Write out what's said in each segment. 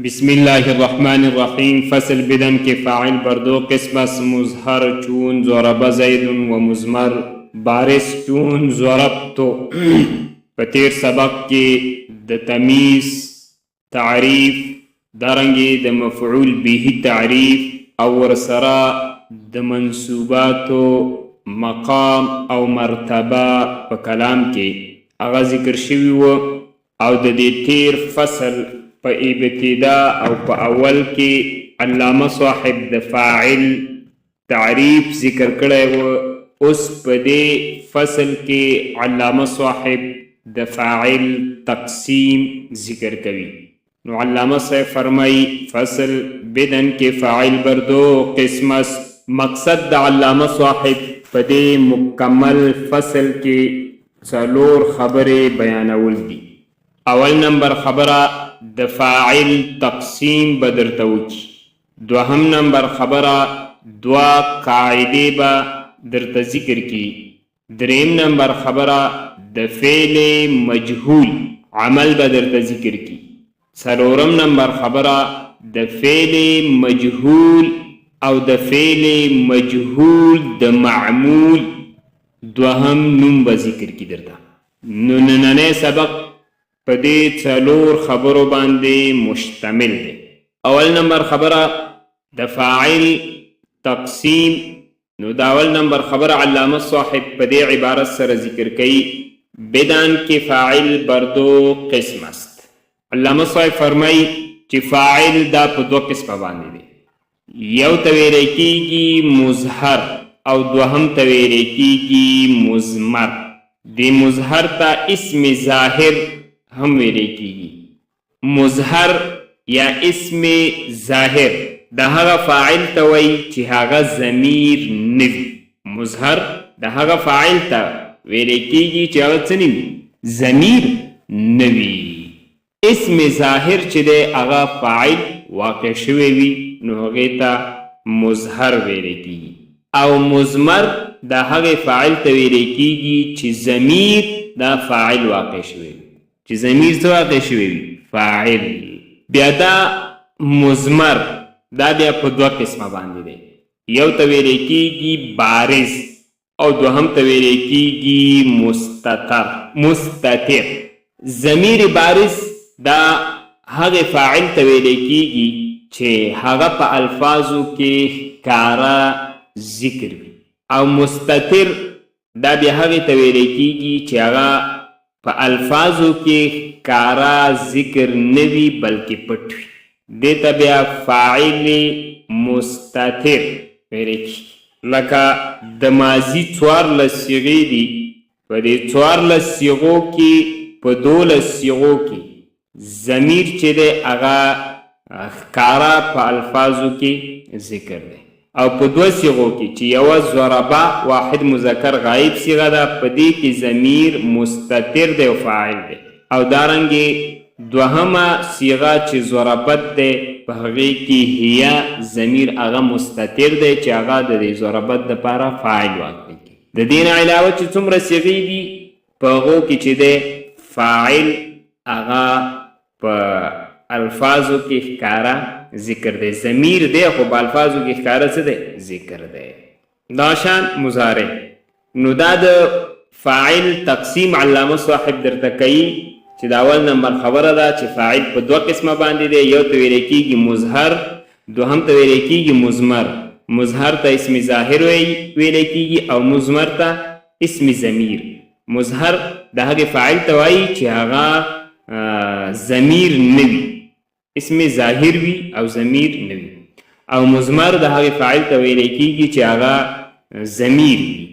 بسم الله الرحمن الرحیم. فصل بدن کے فاعل بر دو قسم است: مظهر چون ضرب زید و مضمر بارز چون ضربتو. په تیر سبق کې د تمیز تعریف، دارنګې د مفعول به تعریف او ورسره د منصوباتو مقام او مرتبه په کلام کې هغه ذکر شوي و، او د دې تیر فصل په ابتدا او په اول کې علامه صاحب د فاعل تعریف ذکر کړی و. اوس په دې فصل کې علامه صاحب د فاعل تقسیم ذکر کوي. نو علامه صاحب فرمایي فصل بدن کې فاعل بر دو قسم است. مقصد د علامه صاحب په دې مکمل فصل کې څلور خبرې بیانول دي. اول نمبر خبره د فاعل تقسیم به درته وکړي. دوهم نمبر خبره دوا قاعدې به درته ذکر کړي. دریم نمبر خبره د فعل مجهول عمل به درته ذکر کړي. څلورم نمبر خبره د فعل مجهول او د فعل مجهول د معمول دوهم نوم به ذکر کړي درته. نو نننی سبق په دې څلور خبرو باندې مشتمل دی. اول نمبر خبره د فاعل تقسیم. نو دا اول نمبر خبره علامه صاحب په دې عبارت سره ذکر کوي: بدن کې فاعل بر دو قسم است. علامه صاحب فرمایي چې فاعل دا په دو قسمه باندې دی. یو ته ویل کېږي مظهر او دوهم ته ویل کېږي مضمر. د مظهر ته اسم ظاهر هم ویل کېږي. مظهر یا اسم ظاهر د هغه فاعل ته وایي چې هغه ضمیر نه وي. مظهر د هغه فاعل ته ویل کېږي چې هغه څه نه وي، ضمیر نه وي. اسم ظاهر چې دی هغه فاعل واقع شوی وي، نو هغې ته مظهر ویل کېږي. او مضمر د هغې فاعل ته ویل کېږي چې ضمیر دا فاعل واقع شوی وي، چې ضمیر څه واقع شوی وي، فاعل. بیا دا مضمر دا بیا په دوه قسمه باندې دی. یو ته ویل کېږي بارز او دوهم ته ویل کېږي مستتر. ضمیر بارز دا هغې فاعل ته ویل کېږي چې هغه په الفاظو کې ښکاره ذکر وي، او مستتر دا بیا هغې ته ویل کېږي چې هغه په الفاظو کې ښکاره ذکر نه وي بلکې پټ وي. دې ته بیا فاعل مستتر ویل کېږي. لکه د ماضي 14 صیغې دي. په دې 14 صیغو کې په 12 صیغو کې ضمیر چې دی هغه ښکاره په الفاظو کې ذکر دی، او په دوه صیغو کې چې یوه ضربه واحد مذکر غایب صیغه ده، په دې کې ضمیر مستتر دی او فاعل دی. او دارنګې دوهمه صیغه چې ضربت دی، په هغې کې هیه ضمیر هغه مستتر دی چې هغه د دې ضربت دپاره فاعل واقع کړي. د دې نه علاوه چې څومره صیغې دي په هغو کې چې دی فاعل هغه په الفاظو کې ښکاره ذکر دی. ضمیر دی خو په الفاظو کې ښکاره څه دی، ذکر دی. دا شان مضارع. نو دا د فاعل تقسیم علامه صاحب درته کوي چې دا اول نمبر خبره ده چې فاعل په دوه قسمه باندې دی. یو ته ویل کېږي مظهر، دوهم ته ویل کېږي مضمر. مظهر ته اسم ظاهر ویل کېږي او مضمر ته اسم ضمیر. مظهر د هغې فاعل ته وایي چې هغه ضمیر نه وي، اسم ظاهر وي او ضمیر نه وي. او مضمر د هغې فاعل ته ویل کېږي چې هغه ضمیر وي.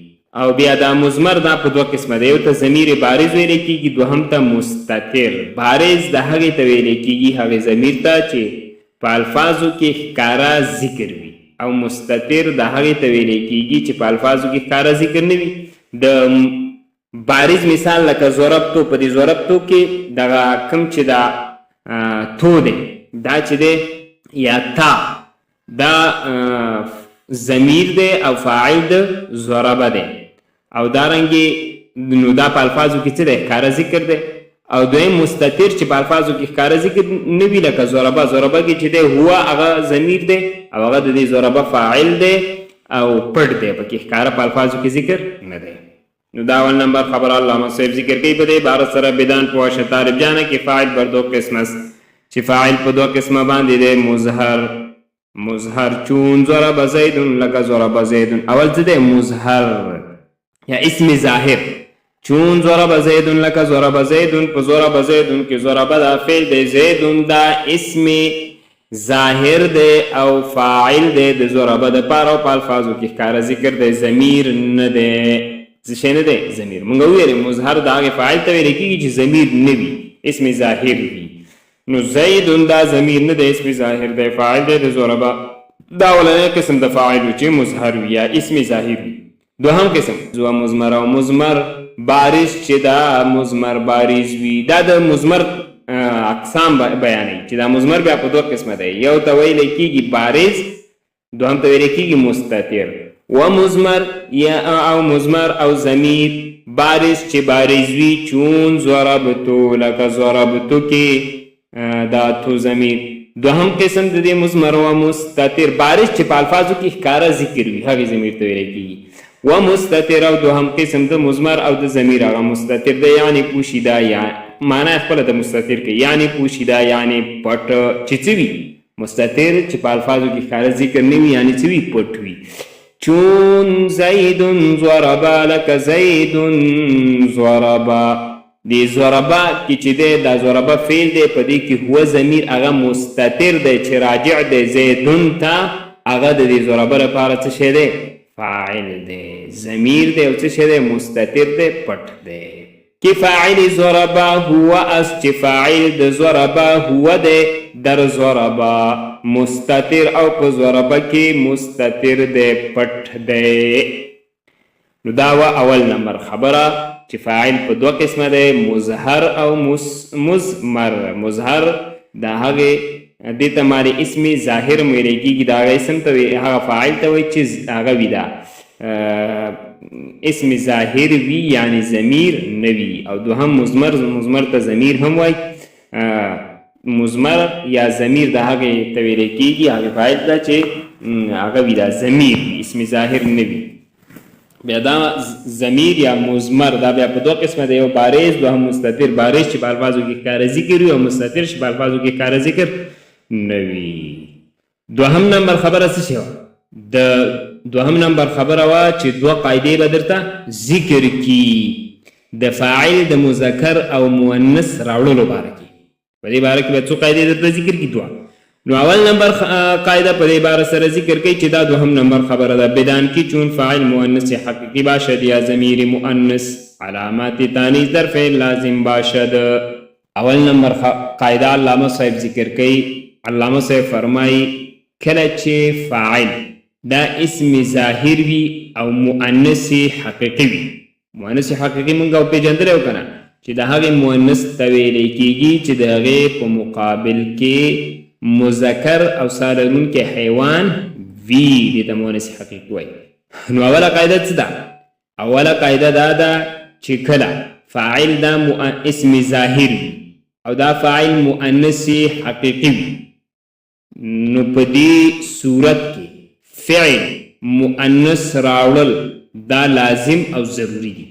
او بیا دا مضمر دا په دوه قسمه دی. یو ته ضمیر بارز ویل کېږي، دوهم ته مستتر. بارز د هغې ته ویل کېږي هغې ضمیر ته چې په الفاظو کې ښکاره ذکر وي، او مستتر د هغې ته ویل کېږي چې په الفاظو کې ښکاره ذکر نه وي. د بارز مثال لکه ضربتو. په دې ضربتو کې دغه کوم چې دا تو دی، دا چې دی یا تا، دا ضمیر دی او فاعل د ضربه دی. او دارنګې نو دا په الفاظو کې څه دی، ښکاره ذکر دی. او دویم مستتر چې په الفاظو کې ښکاره ذکر نه وي لکه ضربه. ضربه کې چې دی هو هغه ضمیر دی او هغه د دې ضربه فاعل دی او پټ دی، پکې ښکاره په الفاظو کې ذکر نه دی. نو دا اول نمبر خبره علامه صاحب ذکر کوي په دې عبارت سره بدان پوه طالب جانه کې فاعل بر دو قسم است چې فاعل په دو قسمه باندې دی مظهر چون ضرب زید لکه ضرب زید. اول څه دی مظهر یا اسم ظاهر چون ضرب زید لکه ضرب زید. په ضرب زید کې ضرب دا فعل دی، زید دا اسم ظاهر دی او فاعل دی د ضرب د پاره او په الفاظو کې ښکاره ذکر دی، ضمیر نه دی. څه شی نه دی؟ ضمیر. مونږ وویل مظهر د هغې فاعل ته ویل کېږي چې ضمیر نه وي، اسم ظاهر وي. نو زید دا ضمیر نه دی، اسم ظاهر دی، فاعل دی د ضربه. دا اولنی قسم د فاعل و چې مظهر وي یا اسم ظاهر وي. دوهم قسم زو مضمر او مضمر بارز چې دا مضمر بارز وي. دا د مضمر اقسام بیانوي چې دا مضمر بیا په دوه قسمه دی، یو ته ویل کېږي بارز، دوهم ته ویل کېږي مستتر. و مضمر یا او مضمر او ضمیر بارز چې بارز وي چون ضربتو لکه ضربتو کې دا تو ضمیر. دوهم قسم د دې مضمر و مستتر بارز چې په الفاظو کې ښکاره ذکر وي، هغې ضمیر ته ویل کېږي. و مستتر او دوهم قسم د مضمر او د ضمیر هغه مستتر دی، یعنی پوشیده، یا معنی خپله د مستتر کې یعنی پوشیده یعنی پټ چې څه وي. مستتر چې په الفاظو کې ښکاره ذکر نه وي یعنی څه وي؟ پټ وي. چون زید ضربا لکه زید ضربا. دی ضربا کې چې دی دا ضربا فعل دی، په دې کې هو ضمیر هغه مستتر دی چې راجع دی زیدون ته، هغه د دې ضربا لپاره څه شی دی؟ فاعل دی، ضمیر دی او څه شی دی؟ مستتر دی، پټ دی. که فاعل ضربا هو اس چې فاعل د ضربا هو دی در ضربا مستتر او په ضربا کې مستتر دی، پټ دی. نو دا اول نمبر خبره چې فاعل په دوه قسمه دی، مظهر او مضمر. مظهر دا هغې دې ته مالې اسم ظاهر ویلی کېږي، د هغه اسم ته هغه فاعل ته وایي چې هغه وي دا اسم ظاهر وي یعنی ضمیر نه وي. او دوهم مضمر ته ضمیر هم وایي. مضمر یا ضمیر د هغې ته ویلی کېږي، هغې فاعل ته چې هغه وي دا ضمیر وي، اسم ظاهر نه وي. بیا دا ضمیر یا مضمر دا بیا په دوه قسمه دی، یو بارز دوهم مستتر. بارز چې په الفاظو کې ښکاره ذکر وي او مستتر چې په الفاظو کې ښکاره ذکر نه وي. دوهم نمبر خبره څه شی وه؟ د دوهم نمبر خبره وه چې دوه قاعدې به درته ذکر کي د فاعل د مذکر او مؤنث راوړلو باره کې. په دې باره کې به څو قاعدې درته ذکر کي؟ دوه. نو اول نمبر قاعده په دې باره سره ذکر کوي چې دا دوهم نمبر خبره ده. بدان کی چون فاعل مؤنث حقیقی باشد یا ضمیر مؤنث علامات تانیث در فعل لازم باشد. اول نمبر قاعده علامه صاحب ذکر کوي. علامه صاحب فرمایي کله چې فاعل دا اسم ظاهر وي او مؤنث حقیقی وي. مؤنث حقیقی مونږ پیژندلی و کنه چې د هغې مؤنث ته ویلی کېږي چې د هغې په مقابل کې مذکر او سالرونکي حیوان وي، دې ته مؤنث حقیقي وایي. نو اوله قاعده څه ده؟ اوله قاعده دا ده چې کله فاعل دا اسم ظاهر وي او دا فاعل مؤنث حقیقي وي، نو په دې صورت کې فعل مؤنث راوړل دا لازم او ضروري دي.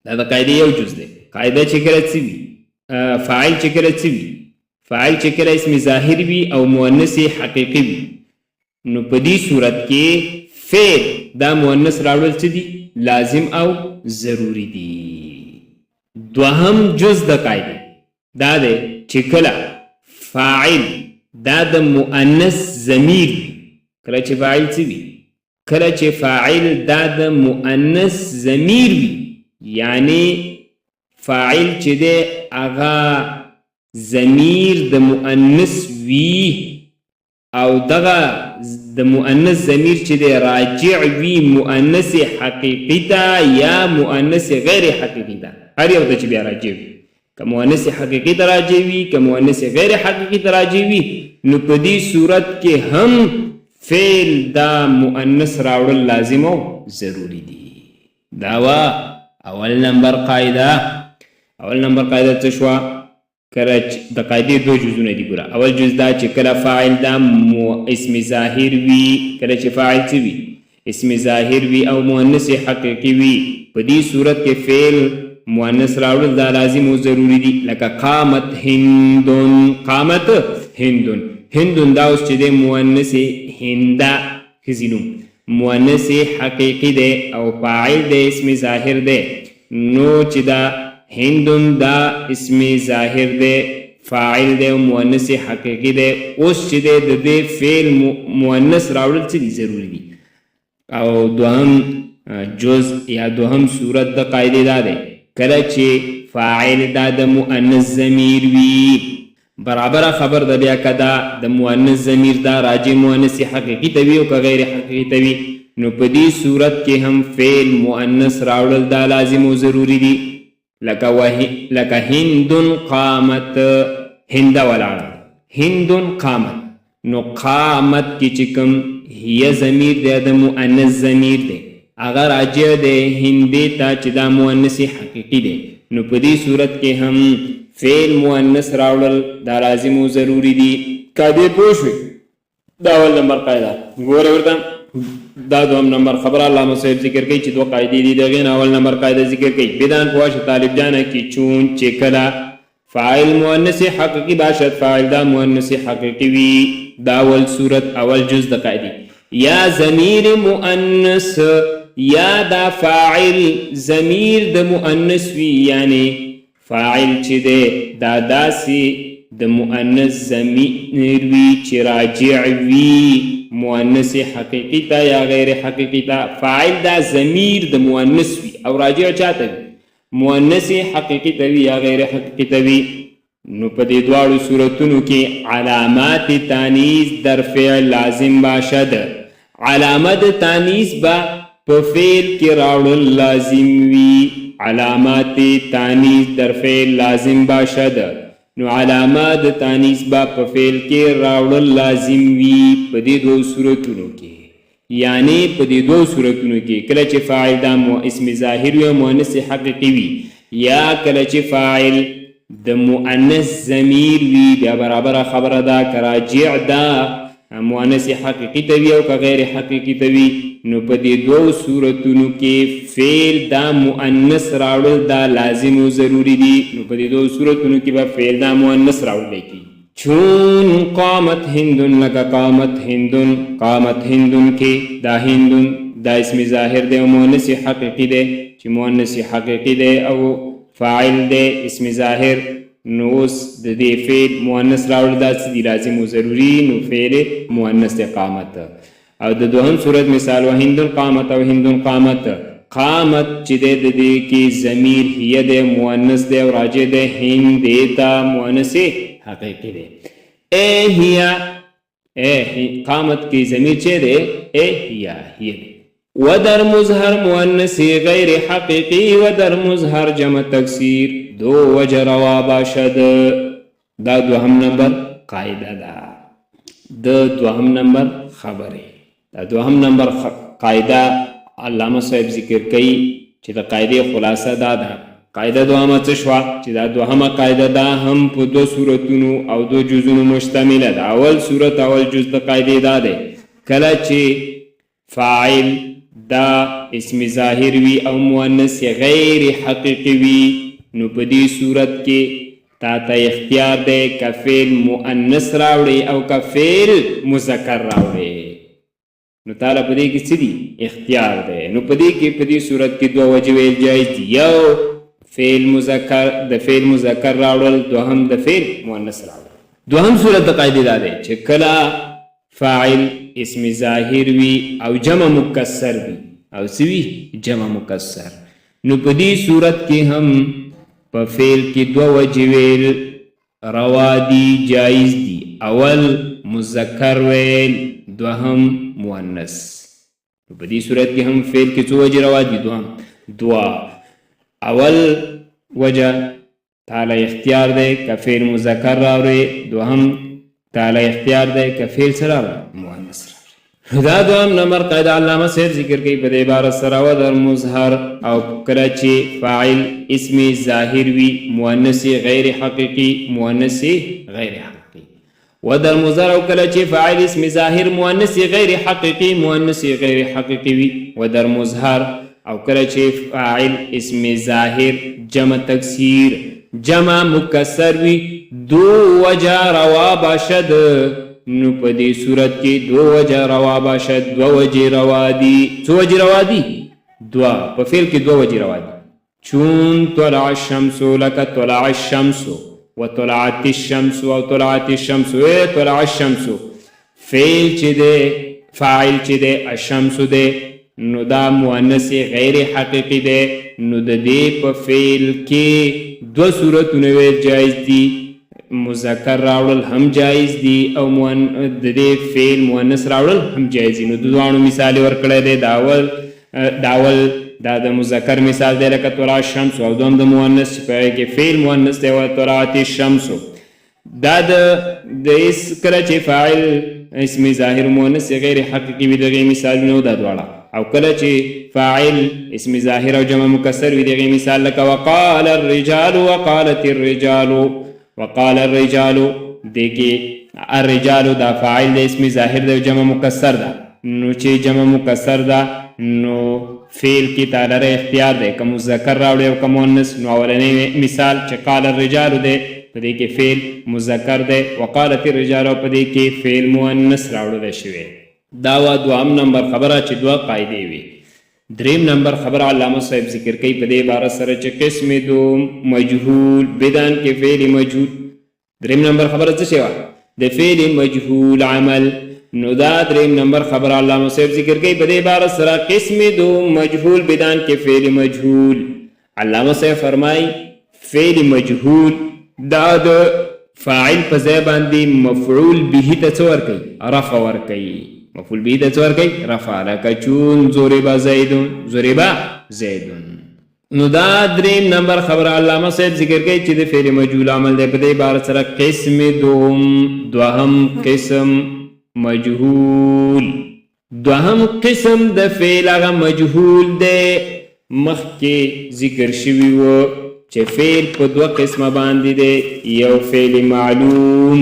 دا د قاعدې یو جز دی. قاعده چې کله څه وي؟ فاعل چې کله څه وي؟ فاعل چې کله اسم ظاهر وي او مؤنث حقیقي وي، نو په دې صورت کې فعل دا مؤنث راوړل څه دي؟ لازم او ضروري دي. دوهم جز د قاعدې دا دی چې کله فاعل دا د مؤنث ضمیر وي. کله چې فاعل څه وي؟ کله چې فاعل دا د مؤنث ضمیر وي، یعنی فاعل چې دی هغه ضمیر د مؤنث وي او دغه د مؤنث ضمیر چې دی راجع وي مؤنث حقیقي ته یا مؤنث غیر حقیقي ته، هر یو ته چې بیا راجع وي. که مؤنث حقیقي ته راجع وي که مؤنث غیر حقیقي ته راجع وي، نو په دې صورت کې هم فعل دا مؤنث راوړل لازم او ضروري دي. دا وا اول نمبر قاعده. اول نمبر قاعده څه شوه؟ کله د قاعدې دو جزونه دي ګوره. اول جز دا چې کله فاعل دا اسم ظاهر وي، کله چې فاعل څه وي؟ اسم ظاهر وي او مؤنث حقیقي وي، په دې صورت کې فعل مؤنث راوړل دا لازم او ضروری دي. لکه قامت هندون، قامت هندون، هندون دا اوس چې د مؤنث هندا ښځینوم مؤنث حقیقي دی او فاعل د اسم ظاهر دی، نو چې دا هندون دا اسم ظاهر دی، فاعل دی او مؤنث حقیقي دی، اوس چې د دې فعل مؤنث راوړل څه دي؟ ضروری دي. او دوهم جز یا دوهم صورت د قاعدې دا دی کله چې فاعل دا د مؤنث ضمیر وي، برابر خبر د بیا کدا د مؤنث ضمیر دا راجع مؤنث حقیقي ته وي او که غیر حقیقي ته وي، نو په دې صورت کې هم فعل مؤنث راوړل دا لازم او ضروری دي. لکه هندون قامت، هنده ولاړه، هندون قامت، نو قامت کې چې کوم هي ضمیر دی د مؤنث ضمیر دی، اگر راجع دی هندې ته چې دا مؤنث حقیقي دی، نو په دې صورت کې هم فعل مؤنث راوړل دا لازم او ضروری دي. قاعدې پوه شوې؟ دا اول نمبر قاعده. ګوره ورته دا دوهم نمبر خبره علامه صاحب ذکر کوي چې دوه قاعدې دي، دغې نه اول نمبر قاعده ذکر کوي. بدان پوه شه طالب جانه کې چون چې کله فاعل مؤنث حقیقي باشد، فاعل دا مؤنث حقیقي وي، دا اول صورت اول جز د قاعدې. یا ضمیر مؤنث یا دا فاعل ضمیر د مؤنث وي، یعنی فاعل چې دی دا داسې د مؤنث ضمیر وي چې راجع وي مؤنث حقیقي ته یا غیر حقیقي ته. فاعل دا ضمیر د مؤنث وي او راجع چاته وي؟ مؤنث حقیقي ته وي یا غیر حقیقي ته وي. نو په دې دواړو صورتونو کې علامات تانیث در فعل لازم باشد. علامت تانیث با په فعل کې راوړل لازم وي، علامات تانیث در فعل لازم باشد. نو علامات تانیث با په فعل کې راوړل لازم وي په دې دوه صورتونو کې، یعنی په دې دوه صورتونو کې کله چې فاعل دا اسم ظاهر وي او مؤنث حقیقي وي، یا کله چې فاعل د مؤنث ضمیر وي، بیا برابر خبره ده که راجع ده مؤنث حقیقي ته وي او که غیر حقیقي ته وي. نو په دې دوه صورتونو کې فعل دا مؤنث راوړل دا لازم او ضروری دي. نو په دې دوه صورتونو کې به فعل دا مؤنث راوړل کی. چون قامت هندون، لکه قامت هندون، قامت هندون کې دا هندون دا اسم ظاهر دی او مؤنث حقیقي دی، چې مؤنث حقیقي دی او فاعل دی اسم ظاهر، نو اوس د دې فعل مؤنث راوړل دا څه دي؟ لازم او ضروري. نو فعل مؤنث قامت. او د دوهم صورت مثال وهندون قامت او هندون قامت. قامت چې د دې کې ضمیر هي د مؤنث دی او راجع دی هند تا مؤنث حقیقي دی. ای هي قامت کې ضمیر چې دی ای هي دی. ودر مظهر مؤنث غیر حقیقی ودر مظهر جمع تکسیر دو وجه روا باشد. دا دوهم نمبر قاعده ده، د دوهم نمبر خبره. دا دوهم نمبر قاعده علامه صاحب ذکر کوي چې د قاعده خلاصه دا ده. قاعده دوهمه څه شوه؟ چې دا دوهمه قاعده دا هم په دو صورتونو او دو جزونو مشتمله ده. اول صورت اول جز د قاعده دا ده کله چې فاعل دا اسم ظاهر وي او مؤنث غیر حقیقي وي، نو په دې صورت کې تا ته اختیار دی که فعل مؤنث راوړي او که فعل مذکر راوړي. نو تعالی په دې کې څه دي؟ اختیار دی. نو په دې کې په دې صورت کې دوه وجې ویل جایز دي، یو فعل مذکر د فعل مذکر راوړل، دوهم د فعل مؤنث راوړل. دوهم صورت د قاعدې دا دی چې کله فاعل اسم ظاهر وي او جمع مکسر وي او سوي جمع مکسر، نو په دې صورت کې هم په فعل کې دوه وجې ویل روا دي، جایز دي. اول مذکر ویل، دوهم مؤنث. نو په دې صورت کې هم فعل کې څو وجې روا دي؟ دوه. اول وجه تعالی اختیار دی که فعل مذکر راوړي، دوهم تعالی اختیار دی که فعل سره راوړي مؤنث راوړي. دا دوام نمبر قاعده علامه صاحب ذکر کوي په دې عبارت سره و در مظهر او کله چې فاعل اسم ظاهر وي مؤنث غیر حقیقي مؤنث غیر حقیقي و در مظهر او کله چې فاعل اسم ظاهر مؤنث غیر حقیقي مؤنث غیر حقیقي وي و در مظهر او کله چې فاعل اسم ظاهر جمع تکسیر جمع مکسر وي دو وجه روا باشد نو په دې صورت کې دو وجه روا باشد دو وجه روا دي څو وجه روا دي دوا په فعل کې دو وجه روا دي چون طلع الشمس لك طلع الشمس وطلعت الشمس او طلعت الشمس طلع الشمس فعل چې ده فاعل چې ده الشمس ده نو دا مؤنث غیر حقیقي ده نو د دې په فعل کې دو صورتونه ویل جایز دي مذکر راوړل هم جایز دي او د دې فعل مؤنث راوړل هم جایز دي نو د دوانو مثال ورکړی دی داول دا د مذکر مثال دی لکه طلع الشمس او دوم د مؤنث چې په کې فعل مؤنث دی او طلعت الشمس دا د کله چې فاعل اسم ظاهر مؤنث غیر حقیقي وي دغه مثالونه دا دواړه او کله چې فاعل اسم ظاهر او جمع مکسر وي دغه مثال لکه وقال الرجال وقالت الرجال وقال الرجال دیکي الرجال دا فاعل د اسم ظاهر د جمع مکسر دا نو چې جمع مکسر دا نو فعل کی تعالی اختیار ده که مذکر راوړي او که مؤنث نو اولنی مثال چې قال الرجال ده په دې کې فعل مذکر ده وقالت الرجال په دې کې فعل مؤنث راوړل شوی دا و دوام نمبر خبره چې دوه قاعده وي دریم نمبر خبر علامه صاحب ذکر کوي په دې عبارت سره چې قسم دوم مجهول بدان کې فعل مجهول دریم نمبر خبره څه شوی د فعل مجهول عمل نو دا دریم نمبر خبر علامه صاحب ذکر کوي په دې عبارت سره قسم دوم مجهول بدان کې فعل مجهول علامه صاحب فرمای فعل مجهول دا د فاعل په ځای باندې مفعول به ته څه ورکوي رفع ورکوي مفعول به ته څه ورکوي رفع لکه چون ضرب زیدون ضرب زیدون نو دا دریم نمبر خبر علامه صاحب ذکر کوي چې د فعل مجهول عمل دی په دې عبارت سره قسم دوهم قسم مجهول دوهم قسم د فعل هغه مجهول دی مخکې ذکر شوی و چې فعل په دوه قسمه باندې دی یو فعل معلوم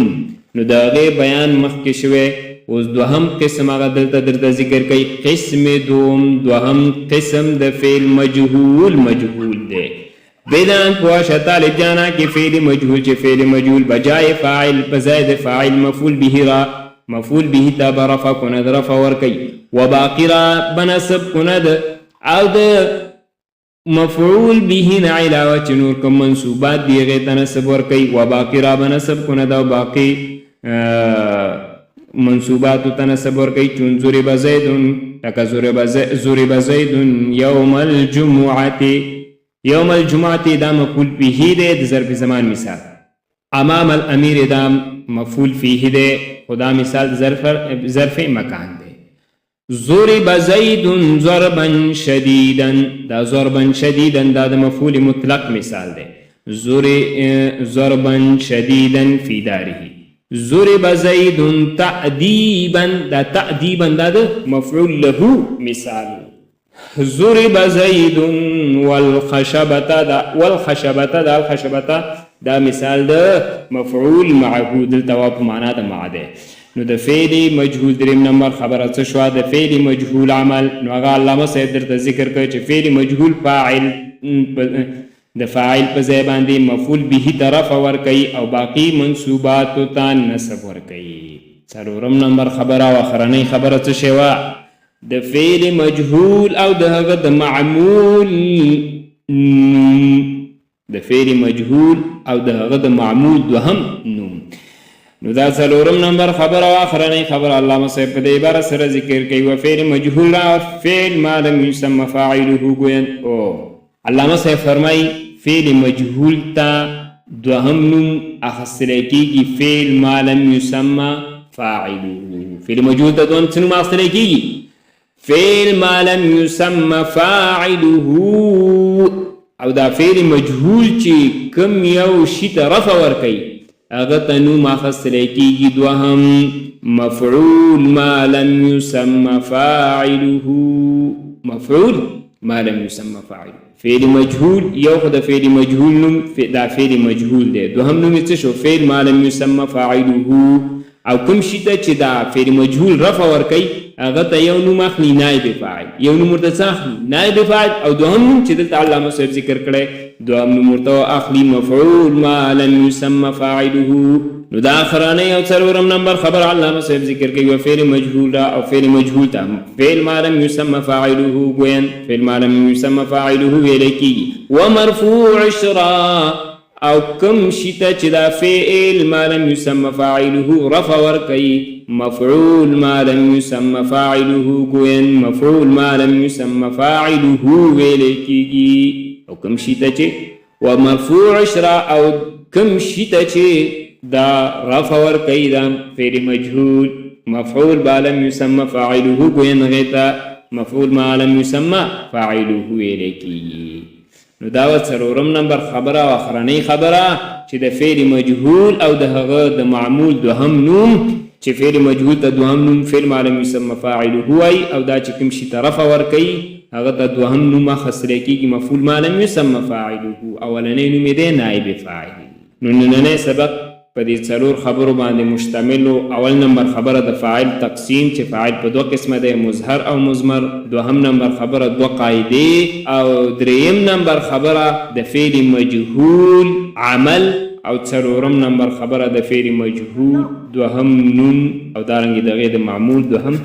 نو د هغې بیان مخکې شوی اوس دوهم قسم هغه دلته درته ذکر کوي قسم دوهم قسم د فعل مجهول دی بدان پوشه طالب جانا کې فعل مجهول چې فعل مجهول بجای فاعل بزاید فاعل مفعول به را مفعول به تا برفع کند رفع ورکی و باقی را بنسب کند او د مفعول به نه علاوه چې نور کوم منصوبات دی هغې ته نسب ورکی و باقی را بنسب کند او باقی منصوباتو ته نسب ورکی چون ضرب زیدون لکه ضرب زیدون یوم الجمعه دا مفعول به دی د ظرف زمان مثال امام الامیر دا مفعول فیه دی خدا مثال ظرف مکان دی ضرب زید ضربا شدیدا دا ضربا شدیدا دا د مفعول مطلق مثال دی ضربا شدیدا فی داره ضرب زید تأدیبا دا تأدیبا دا د مفعول له مثال ضرب زید والخشبة دا مثال د مفعول معه دلته په معنا د مع دی نو د فعل مجهول دریم نمبر خبره څه شوه د فعل مجهول عمل نو هغه علامه صاحب درته ذکر کوي چې فعل مجهول فاعل د فاعل په ځای باندې مفعول به طرف ورکوي او باقی منصوباتو ته نسب ورکوي څلورم نمبر خبره او اخرنۍ خبره څه شوه د فعل مجهول او د هغه د معمول د فعل مجهول او د هغه د معمول دوهم نوم نو دا څلورم نمبر خبر او اخرنۍ خبر علامه صاحب په دې عبارت سره ذکر کوي و فعل مجهول فعل ما لم يسمى فاعله ګوین او علامه صاحب فرمای فعل مجهول تا دوهم نوم اخستل کیږي فعل ما لم يسمى فاعله فعل مجهول ته دوهم نوم اخستل کیږي فعل ما لم يسمى فاعله او دا فعل مجهول چې کم یو شي ته رفع ورکوي هغه ته نوم اخیستلی کېږي دوهم مفعول ما لم يسمى فاعله. مفعول ما لم يسمى فاعله فعل مجهول، یو خو د فعل مجهول نوم دا فعل مجهول دی، دوهم نوم یې څه شو؟ فعل ما لم يسمى فاعله. او کوم شي ته چې دا فعل مجهول رفع ورکوي هغه ته یو نوم اخلي نائب فاعل، یو نوم ورته څه اخلي؟ نائب فاعل. او دوهم نوم چې دلته علامه صاحب ذکر کړی دوهم نوم ورته اخلي مفعول ما لم يسمى فاعله. نو دا اخرانه او څلورم نمبر خبر علامه صاحب ذکر کوي فعل مجهول را او فعل مجهول ته فعل ما لم يسمى فاعله ګوین فعل ما لم يسمى فاعله ویل کېږي. ومرفوع شرا او کم شي ته چې دا فعل ما لم يسمى فاعله رفع ورکوي مفعول ما لم يسمى فاعله ګوین مفعول ما لم يسمى فاعله ویل کېږي. او کم شي ته چې ومرفوع شرا او کم شي ته چې دا رفع ورکوي دا فعل مجهول مفعول ما لم يسمى فاعله ګوین غیتا مفعول ما لم يسمى فاعله ویل کېږي. نو دا څلورم نمبر خبره او اخرنۍ خبره چې د فعل مجهول او د هغه د معمول دوهم نوم چې فعل مجهول ته دوهم نوم فعل ما لم يسمى فاعله وای او دا چې کوم شي ته رفع ورکوي هغه ته دوهم نوم اخیستلی کېږي مفعول ما لم يسمى فاعله، اولنی نوم یې دی نائب فاعل. نو نننی سبق په دې څلور خبرو باندې مشتمل. اول نمبر خبره د فاعل تقسیم چې فاعل په دوه قسمه دی مظهر او مضمر، دوهم نمبر خبره دوه قاعدې، او دریم نمبر خبره د فعل مجهول عمل، او څلورم نمبر خبره د فعل مجهول دوهم نون او دارنګه دغه د معمول دوهم